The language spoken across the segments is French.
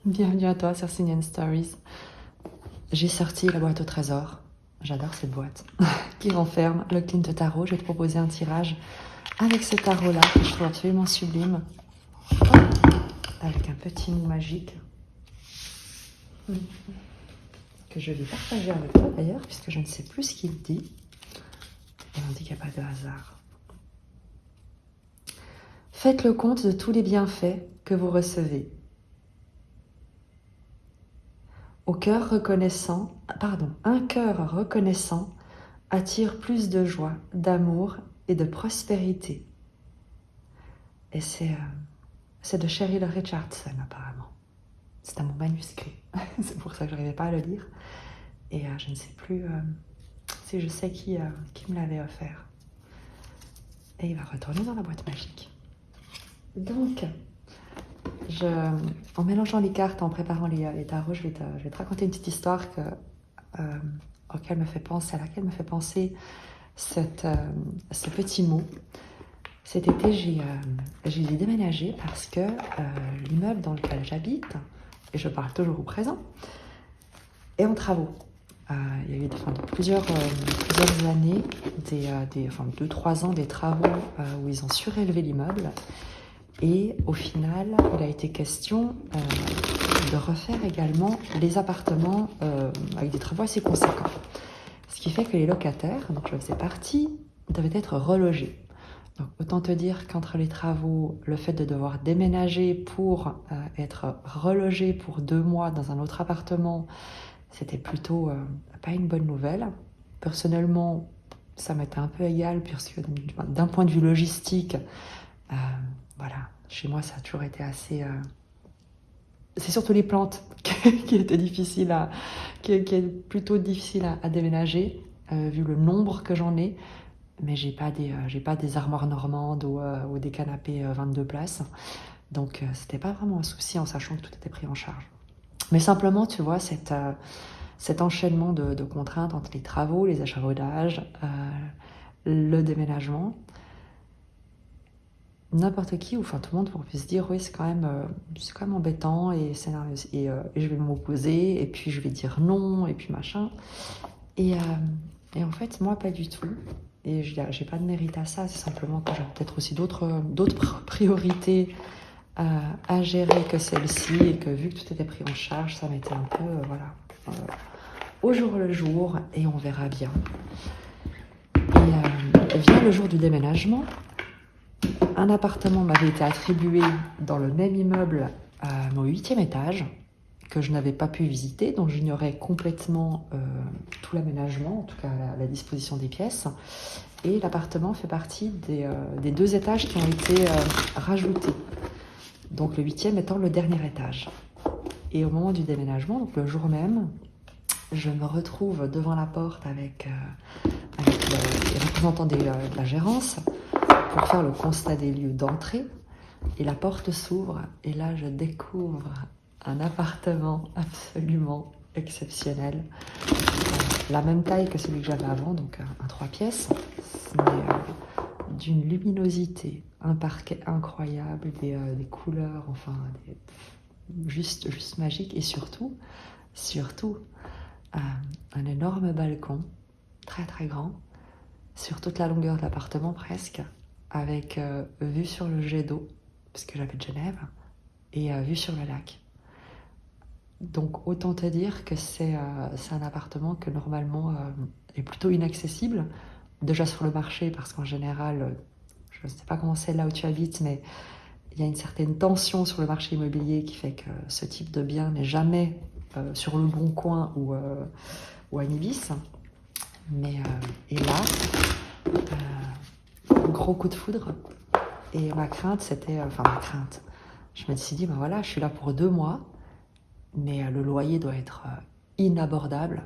Bienvenue à toi sur Singing Stories. J'ai sorti la boîte au trésor. J'adore cette boîte qui renferme le Clint Tarot. Je vais te proposer un tirage avec ce tarot-là que je trouve absolument sublime, avec un petit mot magique que je vais partager avec toi d'ailleurs, puisque je ne sais plus ce qu'il dit. Et on dit qu'il n'y a pas de hasard. Faites le compte de tous les bienfaits que vous recevez. Un cœur reconnaissant attire plus de joie, d'amour et de prospérité. Et c'est de Cheryl Richardson apparemment. C'est à mon manuscrit, c'est pour ça que je n'arrivais pas à le lire. Et je ne sais plus si je sais qui me l'avait offert. Et il va retourner dans la boîte magique. Donc, en mélangeant les cartes, en préparant les tarots, je vais te raconter une petite histoire à laquelle me fait penser ce petit mot. Cet été, j'ai déménagé parce que l'immeuble dans lequel j'habite, et je parle toujours au présent, est en travaux. Il y a eu depuis plusieurs années, 2-3 ans, des travaux où ils ont surélevé l'immeuble. Et au final, il a été question de refaire également les appartements avec des travaux assez conséquents. Ce qui fait que les locataires, dont je faisais partie, devaient être relogés. Donc autant te dire qu'entre les travaux, le fait de devoir déménager pour être relogé pour 2 mois dans un autre appartement, c'était plutôt pas une bonne nouvelle. Personnellement, ça m'était un peu égal, puisque d'un point de vue logistique, voilà, chez moi ça a toujours été assez... C'est surtout les plantes qui étaient difficiles qui est plutôt difficile à déménager, vu le nombre que j'en ai. Mais j'ai pas des armoires normandes ou des canapés 22 places. Donc c'était pas vraiment un souci en sachant que tout était pris en charge. Mais simplement, tu vois, cet enchaînement de contraintes entre les travaux, les achats-rodages, le déménagement, n'importe qui, ou enfin tout le monde pourrait se dire oui, c'est quand même embêtant et je vais m'opposer et puis je vais dire non et puis machin. Et en fait, moi, pas du tout. Et j'ai pas de mérite à ça, c'est simplement que j'ai peut-être aussi d'autres priorités à gérer que celle-ci, et que vu que tout était pris en charge, ça m'était un peu, au jour le jour, et on verra bien. Et vient le jour du déménagement, un appartement m'avait été attribué dans le même immeuble à mon 8e étage, que je n'avais pas pu visiter, dont j'ignorais complètement tout l'aménagement, en tout cas la disposition des pièces. Et l'appartement fait partie des 2 étages qui ont été rajoutés. Donc le 8e étant le dernier étage. Et au moment du déménagement, donc le jour même, je me retrouve devant la porte avec les représentants de la gérance pour faire le constat des lieux d'entrée. Et la porte s'ouvre et là je découvre un appartement absolument exceptionnel. La même taille que celui que j'avais avant, donc un 3 pièces, mais d'une luminosité, un parquet incroyable, des couleurs, enfin, juste magique. Et surtout, un énorme balcon, très très grand, sur toute la longueur de l'appartement presque, avec vue sur le jet d'eau, parce que j'habite Genève, et vue sur le lac. Donc autant te dire que c'est un appartement que normalement est plutôt inaccessible, déjà sur le marché, parce qu'en général, je ne sais pas comment c'est là où tu habites, mais il y a une certaine tension sur le marché immobilier qui fait que ce type de bien n'est jamais sur le Bon Coin ou à Nibis. Et là, gros coup de foudre. Et ma crainte, je me suis dit, ben voilà, je suis là pour 2 mois, mais le loyer doit être inabordable.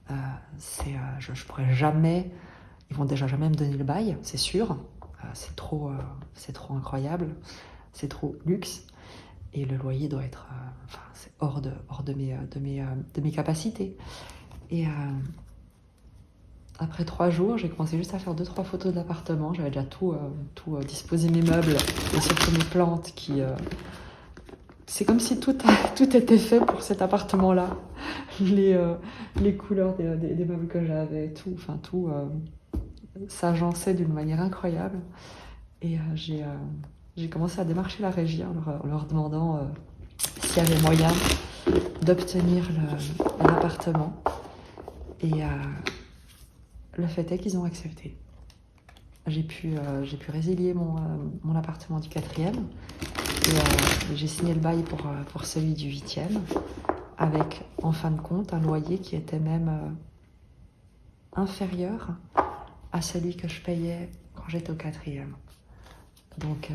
Je pourrais jamais, ils vont déjà jamais me donner le bail, c'est sûr. C'est trop incroyable, c'est trop luxe. Et le loyer doit être, c'est hors de mes capacités. Et après 3 jours, j'ai commencé juste à faire 2-3 photos de l'appartement. J'avais déjà tout disposé, mes meubles et surtout mes plantes qui c'est comme si tout était fait pour cet appartement-là. Les couleurs des meubles que j'avais, tout s'agençait d'une manière incroyable. Et j'ai commencé à démarcher la régie en leur demandant s'il y avait moyen d'obtenir l'appartement. Et le fait est qu'ils ont accepté. J'ai pu résilier mon appartement du 4e et j'ai signé le bail pour celui du 8e avec, en fin de compte, un loyer qui était même inférieur à celui que je payais quand j'étais au 4e. Donc,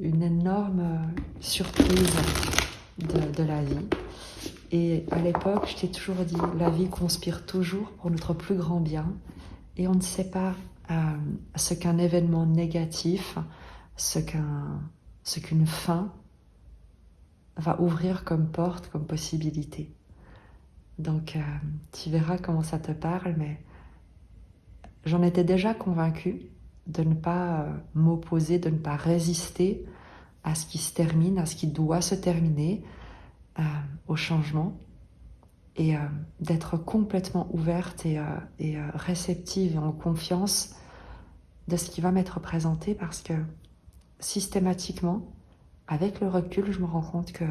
une énorme surprise de la vie. Et à l'époque, je t'ai toujours dit, la vie conspire toujours pour notre plus grand bien. Et on ne sait pas ce qu'un événement négatif, ce qu'une fin va ouvrir comme porte, comme possibilité. Donc, tu verras comment ça te parle, mais j'en étais déjà convaincue de ne pas m'opposer, de ne pas résister à ce qui se termine, à ce qui doit se terminer, au changement, et d'être complètement ouverte et réceptive et en confiance de ce qui va m'être présenté, parce que systématiquement, avec le recul, je me rends compte que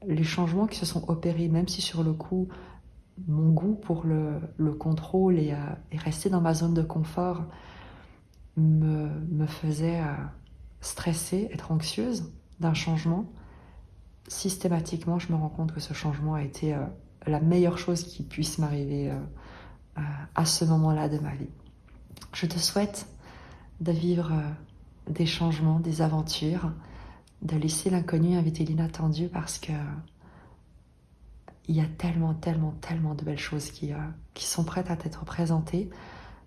les changements qui se sont opérés, même si sur le coup, mon goût pour le contrôle et rester dans ma zone de confort me faisait stresser, être anxieuse d'un changement, systématiquement, je me rends compte que ce changement a été la meilleure chose qui puisse m'arriver à ce moment-là de ma vie. Je te souhaite de vivre des changements, des aventures, de laisser l'inconnu inviter l'inattendu, parce que il y a tellement de belles choses qui sont prêtes à t'être présentées,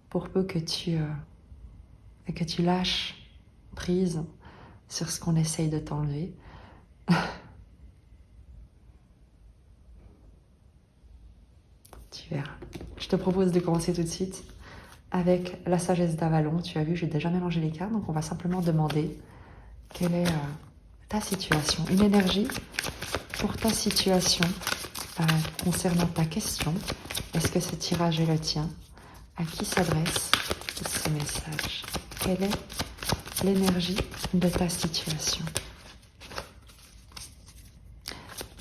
pour peu que tu lâches prise sur ce qu'on essaye de t'enlever. Tu verras. Je te propose de commencer tout de suite avec la sagesse d'Avalon. Tu as vu, j'ai déjà mélangé les cartes, donc on va simplement demander quelle est ta situation, une énergie pour ta situation concernant ta question. Est-ce que ce tirage est le tien? À qui s'adresse ce message? Quelle est l'énergie de ta situation?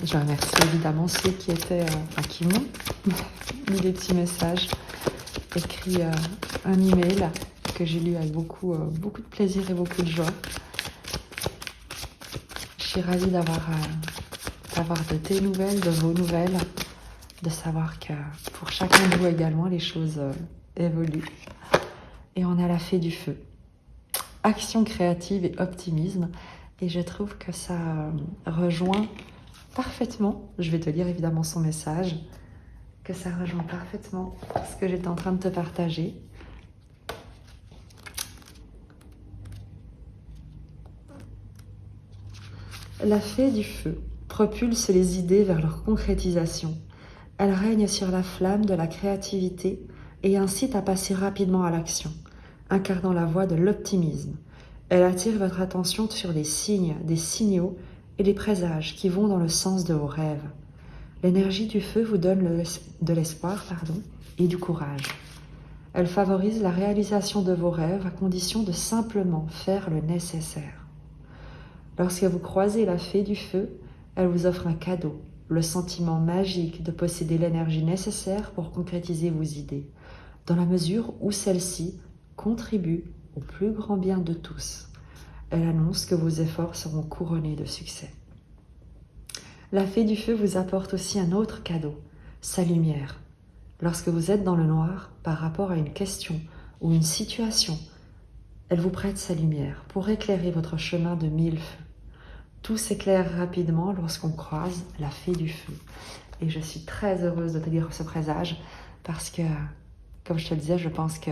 Je remercie évidemment ceux qui m'ont mis des petits messages, écrit un email que j'ai lu avec beaucoup de plaisir et beaucoup de joie. Je suis ravie d'avoir de tes nouvelles, de vos nouvelles, de savoir que pour chacun de vous également, les choses évoluent. Et on a la fée du feu. Action créative et optimisme. Et je trouve que ça rejoint parfaitement, je vais te lire évidemment son message, que ça rejoint parfaitement ce que j'étais en train de te partager. La fée du feu propulse les idées vers leur concrétisation. Elle règne sur la flamme de la créativité et incite à passer rapidement à l'action, incarnant la voie de l'optimisme. Elle attire votre attention sur des signes, des signaux et des présages qui vont dans le sens de vos rêves. L'énergie du feu vous donne de l'espoir, et du courage. Elle favorise la réalisation de vos rêves à condition de simplement faire le nécessaire. Lorsque vous croisez la fée du feu, elle vous offre un cadeau, le sentiment magique de posséder l'énergie nécessaire pour concrétiser vos idées, dans la mesure où celle-ci contribue au plus grand bien de tous. Elle annonce que vos efforts seront couronnés de succès. La fée du feu vous apporte aussi un autre cadeau, sa lumière. Lorsque vous êtes dans le noir par rapport à une question ou une situation, elle vous prête sa lumière pour éclairer votre chemin de 1000 feux. Tout s'éclaire rapidement lorsqu'on croise la fée du feu. Et je suis très heureuse de te lire ce présage parce que, comme je te le disais, je pense que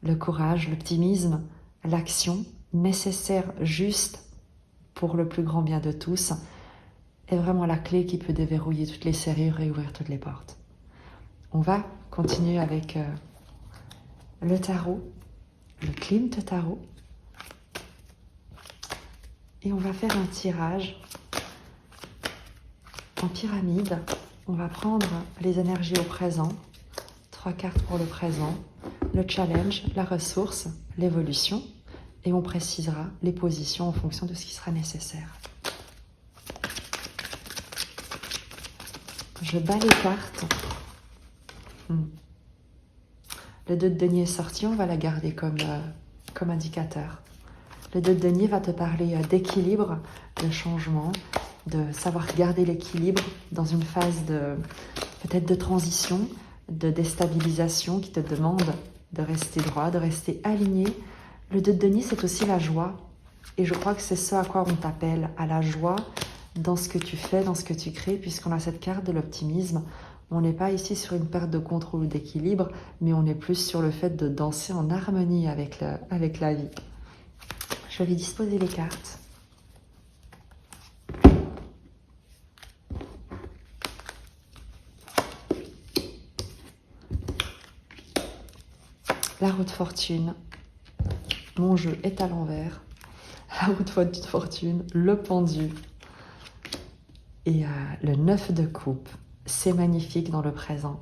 le courage, l'optimisme, l'action nécessaire juste pour le plus grand bien de tous est vraiment la clé qui peut déverrouiller toutes les serrures et ouvrir toutes les portes. On va continuer avec le tarot, le Klimt tarot. Et on va faire un tirage En pyramide, on va prendre les énergies au présent, 3 cartes pour le présent, le challenge, la ressource, l'évolution, et on précisera les positions en fonction de ce qui sera nécessaire. Je bats les cartes. Le 2 de denier est sorti, on va la garder comme indicateur. Le 2 de denier va te parler d'équilibre, de changement, de savoir garder l'équilibre dans une phase peut-être de transition, de déstabilisation qui te demande de rester droit, de rester aligné. Le 2 de denier, c'est aussi la joie. Et je crois que c'est ce à quoi on t'appelle, à la joie dans ce que tu fais, dans ce que tu crées, puisqu'on a cette carte de l'optimisme. On n'est pas ici sur une perte de contrôle ou d'équilibre, mais on est plus sur le fait de danser en harmonie avec la vie. Je vais disposer les cartes. La roue de fortune. Mon jeu est à l'envers. La roue de fortune, le pendu. Et le 9 de coupe. C'est magnifique dans le présent.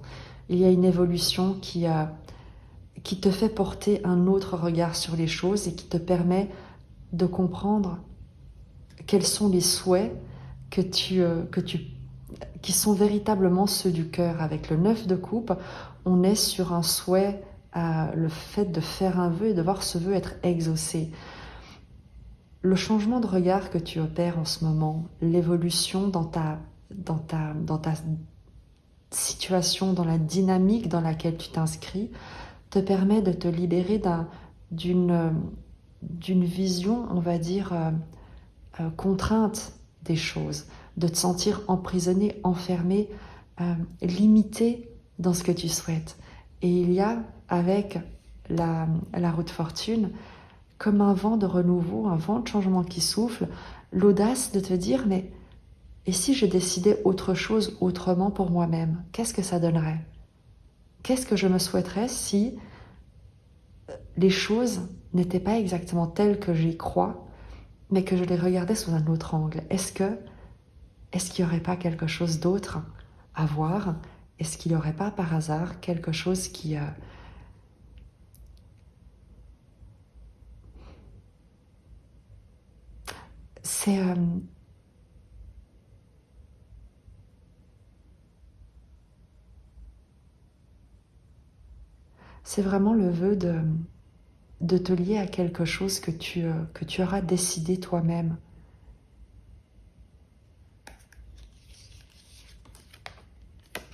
Il y a une évolution qui te fait porter un autre regard sur les choses et qui te permet de comprendre quels sont les souhaits qui sont véritablement ceux du cœur. Avec le 9 de coupe, on est sur un souhait, le fait de faire un vœu et de voir ce vœu être exaucé. Le changement de regard que tu opères en ce moment, l'évolution dans ta situation, dans la dynamique dans laquelle tu t'inscris, te permet de te libérer d'une vision, on va dire, contrainte des choses, de te sentir emprisonné, enfermé, limité dans ce que tu souhaites. Et il y a, avec la roue de fortune, comme un vent de renouveau, un vent de changement qui souffle, l'audace de te dire, mais et si je décidais autre chose autrement pour moi-même, qu'est-ce que ça donnerait? Qu'est-ce que je me souhaiterais si les choses n'étaient pas exactement telles que j'y crois, mais que je les regardais sous un autre angle? Est-ce qu'il n'y aurait pas quelque chose d'autre à voir? Est-ce qu'il n'y aurait pas par hasard quelque chose qui... C'est vraiment le vœu de te lier à quelque chose que tu auras décidé toi-même.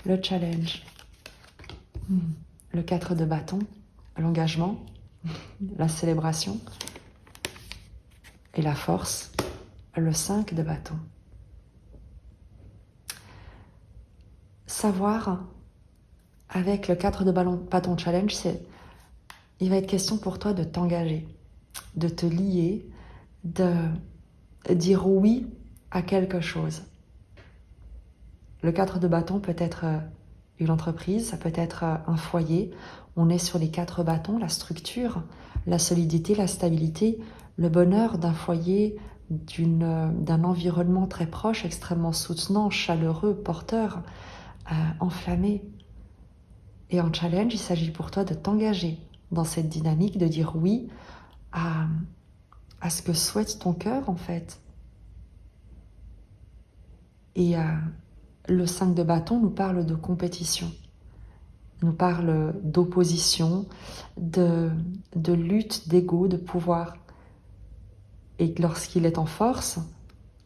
Le challenge, le 4 de bâton, l'engagement, la célébration et la force, le 5 de bâton. Savoir, avec le 4 de bâton challenge, il va être question pour toi de t'engager, de te lier, de dire oui à quelque chose. Le 4 de bâton peut être une entreprise, ça peut être un foyer. On est sur les 4 bâtons, la structure, la solidité, la stabilité, le bonheur d'un foyer, d'un environnement très proche, extrêmement soutenant, chaleureux, porteur, enflammé. Et en challenge, il s'agit pour toi de t'engager dans cette dynamique, de dire oui à ce que souhaite ton cœur en fait. Et le 5 de bâton nous parle de compétition, nous parle d'opposition, de lutte, d'ego, de pouvoir. Et lorsqu'il est en force,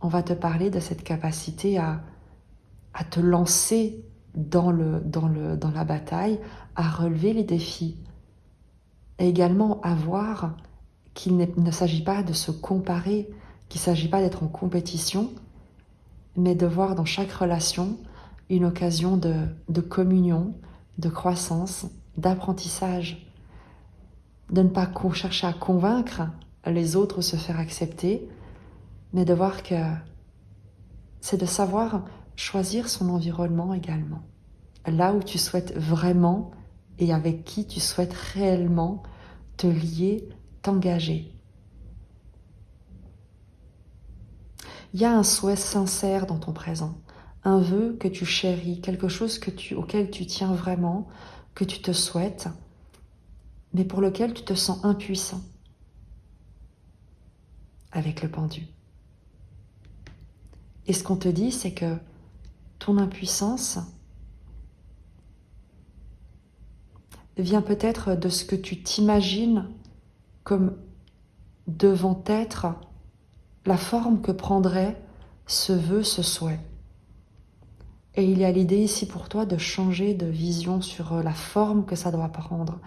on va te parler de cette capacité à te lancer dans la bataille, à relever les défis. Et également à voir qu'il ne s'agit pas de se comparer, qu'il ne s'agit pas d'être en compétition, mais de voir dans chaque relation une occasion de communion, de croissance, d'apprentissage, de ne pas chercher à convaincre les autres ou se faire accepter, mais de voir que c'est de savoir choisir son environnement également, là où tu souhaites vraiment et avec qui tu souhaites réellement te lier, t'engager. Il y a un souhait sincère dans ton présent, un vœu que tu chéris, quelque chose auquel tu tiens vraiment, que tu te souhaites, mais pour lequel tu te sens impuissant avec le pendu. Et ce qu'on te dit, c'est que ton impuissance vient peut-être de ce que tu t'imagines comme devant être la forme que prendrait ce vœu, ce souhait. Et il y a l'idée ici pour toi de changer de vision sur la forme que ça doit prendre.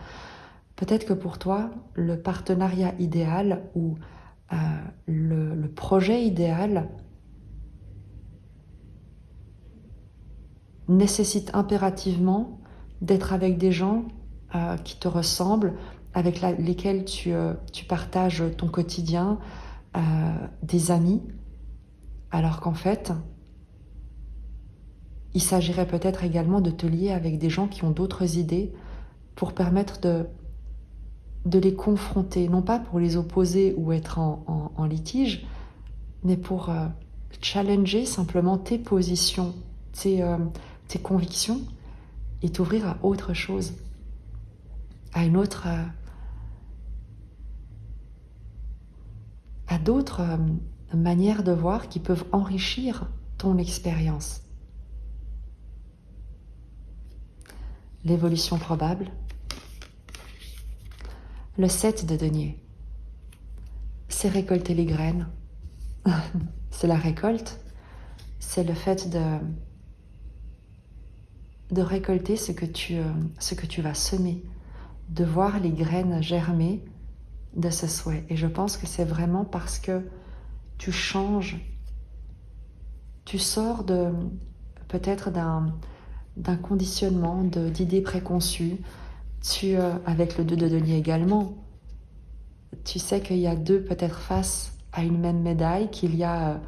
Peut-être que pour toi, le partenariat idéal ou le projet idéal nécessite impérativement d'être avec des gens qui te ressemblent, avec lesquels tu partages ton quotidien, des amis, alors qu'en fait, il s'agirait peut-être également de te lier avec des gens qui ont d'autres idées pour permettre de les confronter, non pas pour les opposer ou être en litige, mais pour challenger simplement tes positions, tes convictions et t'ouvrir à autre chose, à une autre, à d'autres manières de voir qui peuvent enrichir ton expérience. L'évolution probable. Le 7 de denier, c'est récolter les graines. C'est la récolte. C'est le fait de récolter ce que tu vas semer, de voir les graines germer de ce souhait. Et je pense que c'est vraiment parce que tu changes, tu sors peut-être d'un conditionnement, d'idées préconçues. Avec le 2 de denier également, tu sais qu'il y a deux peut-être faces à une même médaille, qu'il y a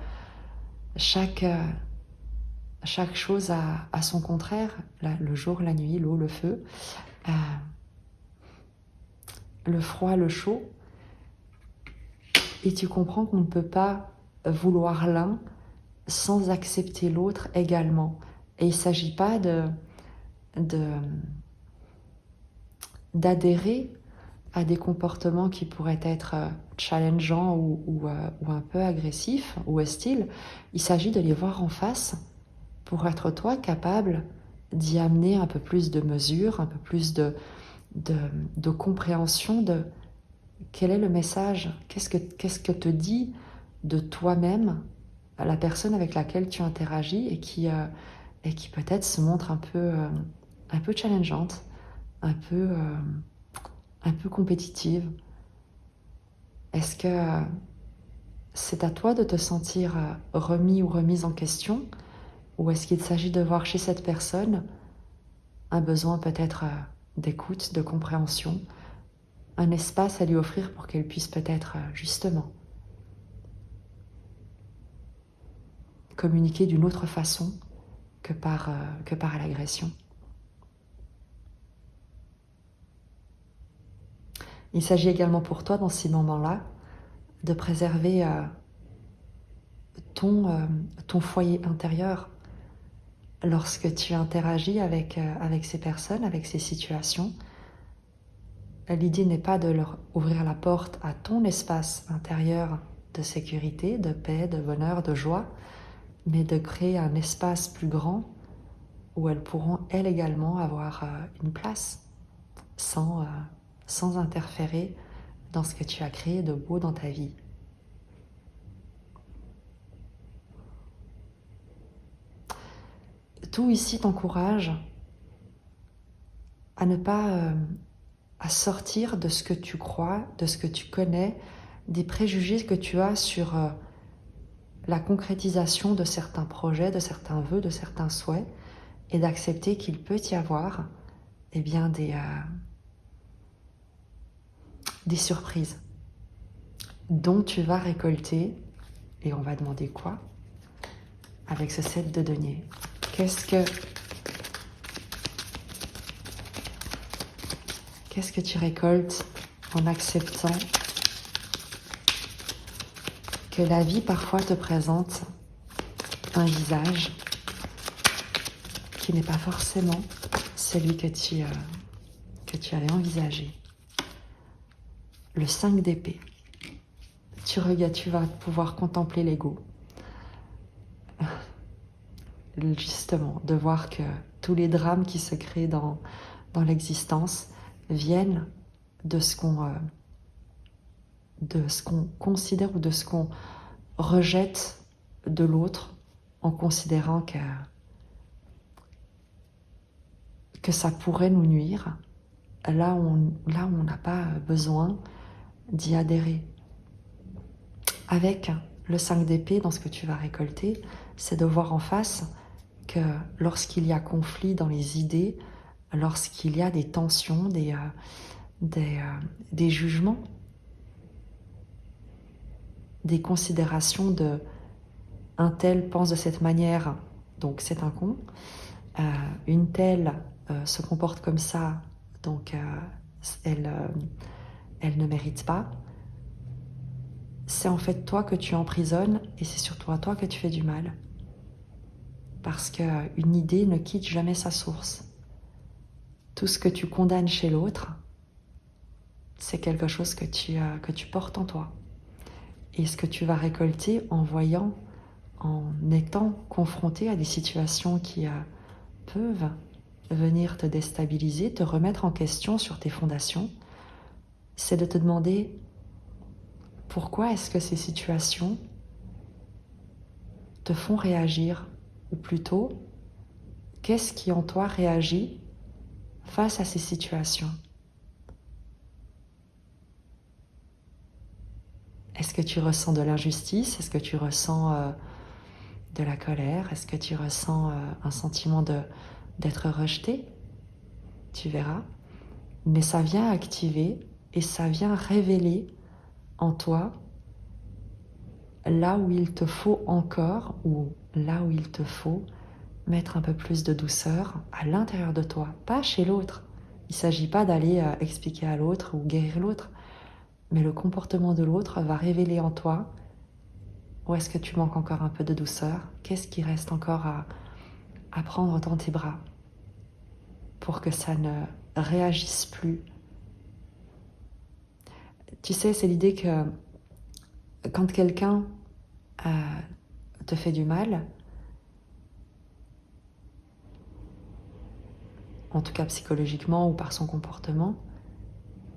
chaque chose a son contraire, le jour, la nuit, l'eau, le feu, le froid, le chaud. Et tu comprends qu'on ne peut pas vouloir l'un sans accepter l'autre également. Et il ne s'agit pas d'adhérer à des comportements qui pourraient être challengeants ou un peu agressifs ou hostiles. Il s'agit de les voir en face pour être toi capable d'y amener un peu plus de mesure, un peu plus de compréhension de quel est le message, qu'est-ce que te dit de toi-même la personne avec laquelle tu interagis et qui peut-être se montre un peu challengeante, un peu compétitive. Est-ce que c'est à toi de te sentir remis ou remise en question, ou est-ce qu'il s'agit de voir chez cette personne un besoin peut-être d'écoute, de compréhension, un espace à lui offrir pour qu'elle puisse peut-être justement communiquer d'une autre façon que par l'agression. Il s'agit également pour toi, dans ces moments-là, de préserver ton foyer intérieur lorsque tu interagis avec ces personnes, avec ces situations. L'idée n'est pas de leur ouvrir la porte à ton espace intérieur de sécurité, de paix, de bonheur, de joie, mais de créer un espace plus grand où elles pourront, elles également, avoir une place sans interférer dans ce que tu as créé de beau dans ta vie. Tout ici t'encourage à ne pas à sortir de ce que tu crois, de ce que tu connais, des préjugés que tu as sur la concrétisation de certains projets, de certains vœux, de certains souhaits, et d'accepter qu'il peut y avoir des surprises dont tu vas récolter, et on va demander quoi avec ce 7 de denier. Qu'est-ce que tu récoltes en acceptant que la vie parfois te présente un visage qui n'est pas forcément celui que tu avais envisagé. Le 5 d'épée. Tu vas pouvoir contempler l'ego. Justement, de voir que tous les drames qui se créent dans l'existence viennent de ce qu'on considère ou de ce qu'on rejette de l'autre en considérant que ça pourrait nous nuire, là où on n'a pas besoin d'y adhérer. Avec le 5 d'épée, dans ce que tu vas récolter, c'est de voir en face que lorsqu'il y a conflit dans les idées, lorsqu'il y a des tensions, des jugements, des considérations de un tel pense de cette manière, donc c'est un con, une telle se comporte comme ça, donc elle ne mérite pas. C'est en fait toi que tu emprisonnes et c'est surtout à toi que tu fais du mal. Parce qu'une idée ne quitte jamais sa source. Tout ce que tu condamnes chez l'autre, c'est quelque chose que tu portes en toi. Et ce que tu vas récolter en étant confronté à des situations qui peuvent venir te déstabiliser, te remettre en question sur tes fondations, c'est de te demander pourquoi est-ce que ces situations te font réagir, ou plutôt, qu'est-ce qui en toi réagit face à ces situations? Est-ce que tu ressens de l'injustice? Est-ce que tu ressens de la colère? Est-ce que tu ressens un sentiment d'être rejeté? Tu verras. Mais ça vient activer et ça vient révéler en toi là où il te faut encore, ou là où il te faut mettre un peu plus de douceur à l'intérieur de toi, pas chez l'autre. Il ne s'agit pas d'aller expliquer à l'autre ou guérir l'autre, mais le comportement de l'autre va révéler en toi où est-ce que tu manques encore un peu de douceur, qu'est-ce qui reste encore à prendre dans tes bras pour que ça ne réagisse plus. Tu sais, c'est l'idée que quand quelqu'un te fait du mal, en tout cas psychologiquement ou par son comportement,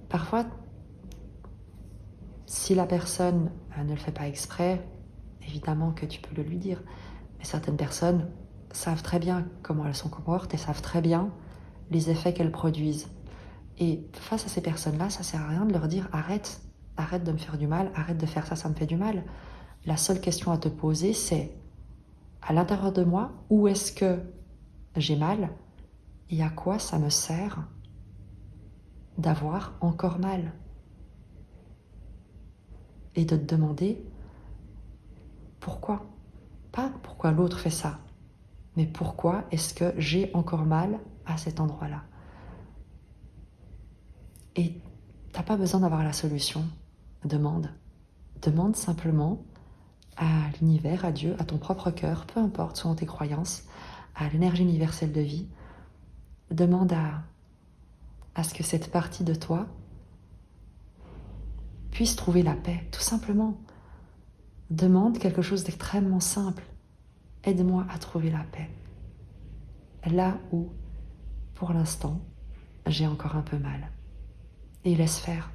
parfois, si la personne ne le fait pas exprès, évidemment que tu peux le lui dire, mais certaines personnes savent très bien comment elles se comportent et savent très bien les effets qu'elles produisent. Et face à ces personnes-là, ça sert à rien de leur dire arrête de me faire du mal, arrête de faire ça, ça me fait du mal. La seule question à te poser, c'est à l'intérieur de moi, où est-ce que j'ai mal et à quoi ça me sert d'avoir encore mal? Et de te demander pourquoi. Pas pourquoi l'autre fait ça, mais pourquoi est-ce que j'ai encore mal à cet endroit-là? Et t'as pas besoin d'avoir la solution. Demande simplement à l'univers, à Dieu, à ton propre cœur, peu importe selon tes croyances, à l'énergie universelle de vie. Demande à ce que cette partie de toi puisse trouver la paix, tout simplement. Demande quelque chose d'extrêmement simple. Aide-moi à trouver la paix. Là où, pour l'instant, j'ai encore un peu mal. Et laisse faire.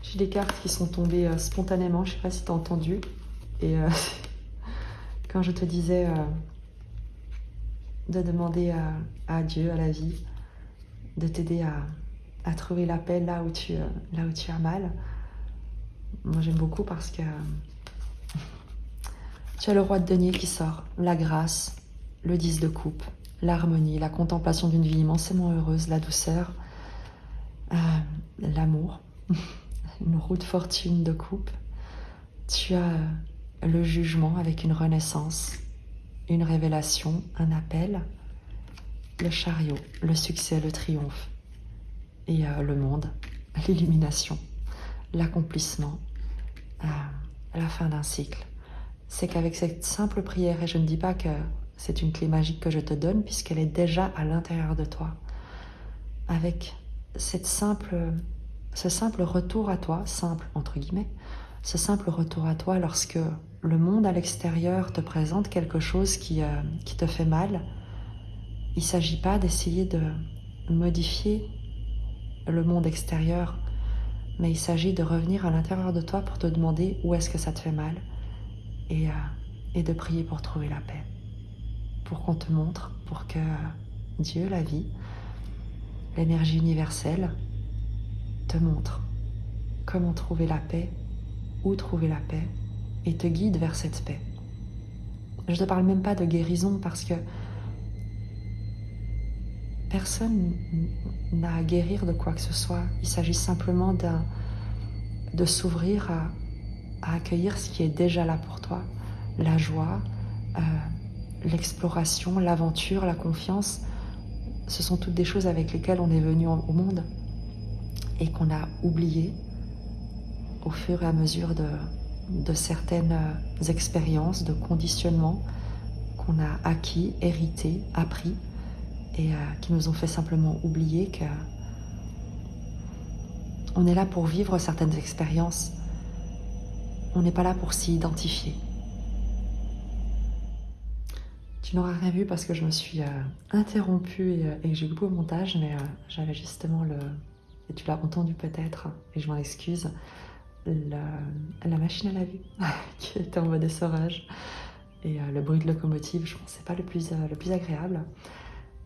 J'ai des cartes qui sont tombées spontanément, je ne sais pas si tu as entendu. Et quand je te disais de demander à Dieu, à la vie, de t'aider à trouver la paix là où tu as mal, moi j'aime beaucoup parce que tu as le roi de denier qui sort, la grâce, le 10 de coupe, l'harmonie, la contemplation d'une vie immensément heureuse, la douceur, l'amour, une roue de fortune de coupe. Tu as le jugement avec une renaissance, une révélation, un appel, le chariot, le succès, le triomphe, et le monde, l'illumination, l'accomplissement, la fin d'un cycle. C'est qu'avec cette simple prière, et je ne dis pas que c'est une clé magique que je te donne, puisqu'elle est déjà à l'intérieur de toi, avec ce simple retour à toi, simple entre guillemets, ce simple retour à toi lorsque le monde à l'extérieur te présente quelque chose qui te fait mal, il ne s'agit pas d'essayer de modifier le monde extérieur, mais il s'agit de revenir à l'intérieur de toi pour te demander où est-ce que ça te fait mal et de prier pour trouver la paix, pour qu'on te montre, pour que Dieu, la vie, l'énergie universelle te montre comment trouver la paix, où trouver la paix et te guide vers cette paix. Je ne te parle même pas de guérison parce que personne n'a à guérir de quoi que ce soit. Il s'agit simplement de s'ouvrir à accueillir ce qui est déjà là pour toi. La joie, l'exploration, l'aventure, la confiance, ce sont toutes des choses avec lesquelles on est venu au monde et qu'on a oubliées au fur et à mesure de certaines expériences, de conditionnements qu'on a acquis, hérités, appris et qui nous ont fait simplement oublier que on est là pour vivre certaines expériences. On n'est pas là pour s'y identifier. Tu n'auras rien vu parce que je me suis interrompue et que j'ai coupé au montage, mais j'avais justement et tu l'as entendu peut-être, et je m'en excuse, la machine à laver qui était en mode essorage. Et le bruit de locomotive, je pense que c'est pas le plus agréable.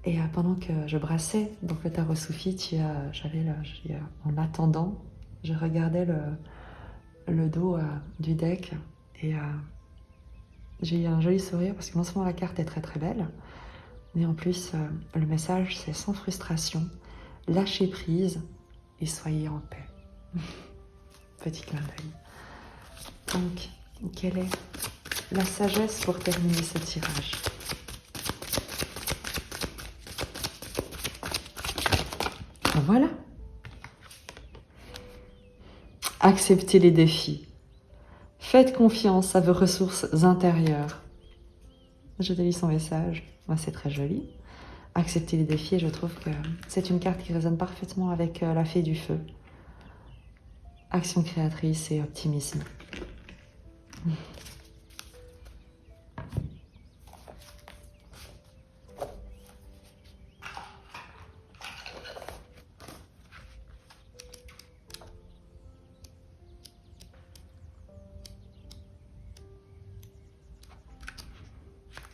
Et pendant que je brassais donc le tarot Soufi, en attendant, je regardais le dos du deck et j'ai eu un joli sourire parce que non seulement la carte est très très belle, mais en plus le message c'est sans frustration, lâchez prise et soyez en paix. Petit clin d'œil. Donc, quelle est la sagesse pour terminer ce tirage? Voilà. Acceptez les défis. Faites confiance à vos ressources intérieures. Je te lis son message. Moi, c'est très joli. Accepter les défis, je trouve que c'est une carte qui résonne parfaitement avec la fée du feu. Action créatrice et optimisme.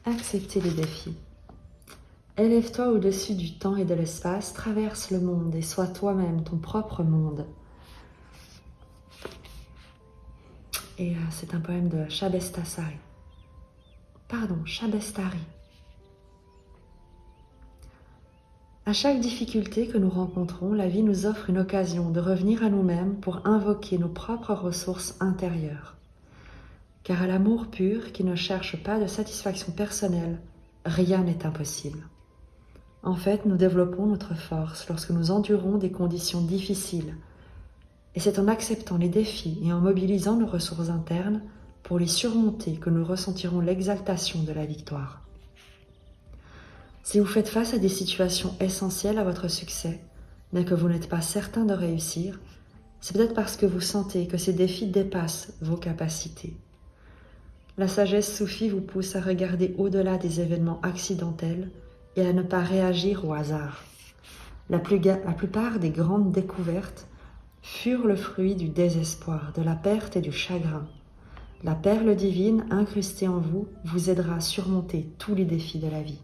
Accepter les défis. Élève-toi au-dessus du temps et de l'espace, traverse le monde et sois toi-même ton propre monde. Et c'est un poème de Shabestari. À chaque difficulté que nous rencontrons, la vie nous offre une occasion de revenir à nous-mêmes pour invoquer nos propres ressources intérieures. Car à l'amour pur, qui ne cherche pas de satisfaction personnelle, rien n'est impossible. En fait, nous développons notre force lorsque nous endurons des conditions difficiles. Et c'est en acceptant les défis et en mobilisant nos ressources internes pour les surmonter que nous ressentirons l'exaltation de la victoire. Si vous faites face à des situations essentielles à votre succès, mais que vous n'êtes pas certain de réussir, c'est peut-être parce que vous sentez que ces défis dépassent vos capacités. La sagesse soufie vous pousse à regarder au-delà des événements accidentels et à ne pas réagir au hasard. La plupart des grandes découvertes furent le fruit du désespoir, de la perte et du chagrin. La perle divine incrustée en vous vous aidera à surmonter tous les défis de la vie.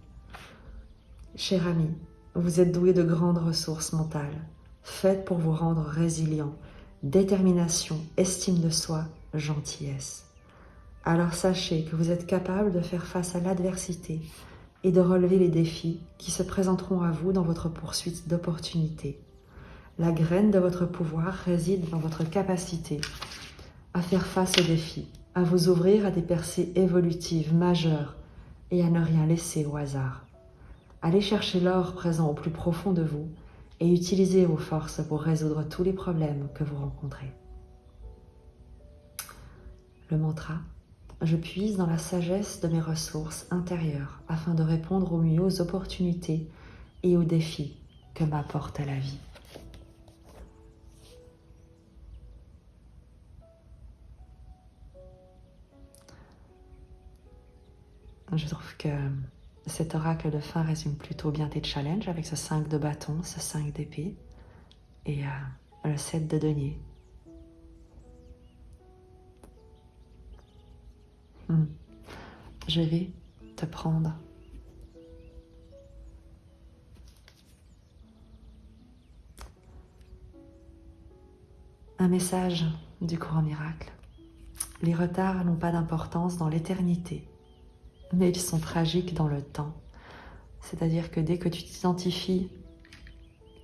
Cher ami, vous êtes doué de grandes ressources mentales, faites pour vous rendre résilient, détermination, estime de soi, gentillesse. Alors sachez que vous êtes capable de faire face à l'adversité et de relever les défis qui se présenteront à vous dans votre poursuite d'opportunités. La graine de votre pouvoir réside dans votre capacité à faire face aux défis, à vous ouvrir à des percées évolutives majeures et à ne rien laisser au hasard. Allez chercher l'or présent au plus profond de vous et utilisez vos forces pour résoudre tous les problèmes que vous rencontrez. Le mantra: je puise dans la sagesse de mes ressources intérieures afin de répondre au mieux aux opportunités et aux défis que m'apporte la vie. Je trouve que cet oracle de fin résume plutôt bien tes challenges avec ce 5 de bâton, ce 5 d'épée et le 7 de denier. Je vais te prendre un message du courant miracle. Les retards n'ont pas d'importance dans l'éternité, mais ils sont tragiques dans le temps. C'est-à-dire que dès que tu t'identifies,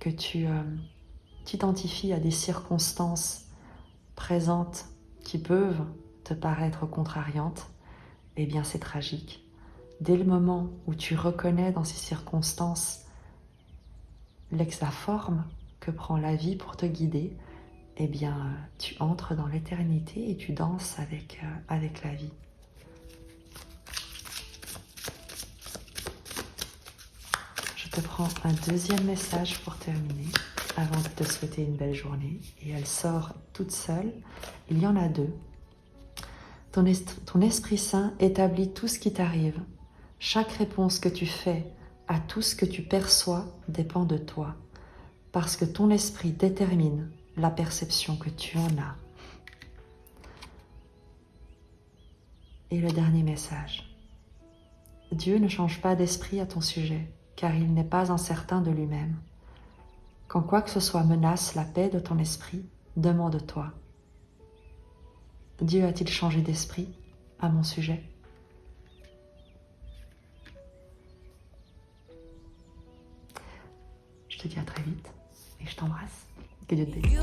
que tu t'identifies à des circonstances présentes qui peuvent te paraître contrariantes, eh bien c'est tragique. Dès le moment où tu reconnais dans ces circonstances la forme que prend la vie pour te guider, eh bien tu entres dans l'éternité et tu danses avec la vie. Je te prends un deuxième message pour terminer, avant de te souhaiter une belle journée. Et elle sort toute seule. Il y en a deux. Ton Esprit Saint établit tout ce qui t'arrive. Chaque réponse que tu fais à tout ce que tu perçois dépend de toi, parce que ton esprit détermine la perception que tu en as. Et le dernier message. Dieu ne change pas d'esprit à ton sujet, car il n'est pas incertain de lui-même. Quand quoi que ce soit menace la paix de ton esprit, demande-toi: Dieu a-t-il changé d'esprit à mon sujet? Je te dis à très vite et je t'embrasse. Que Dieu te bénisse.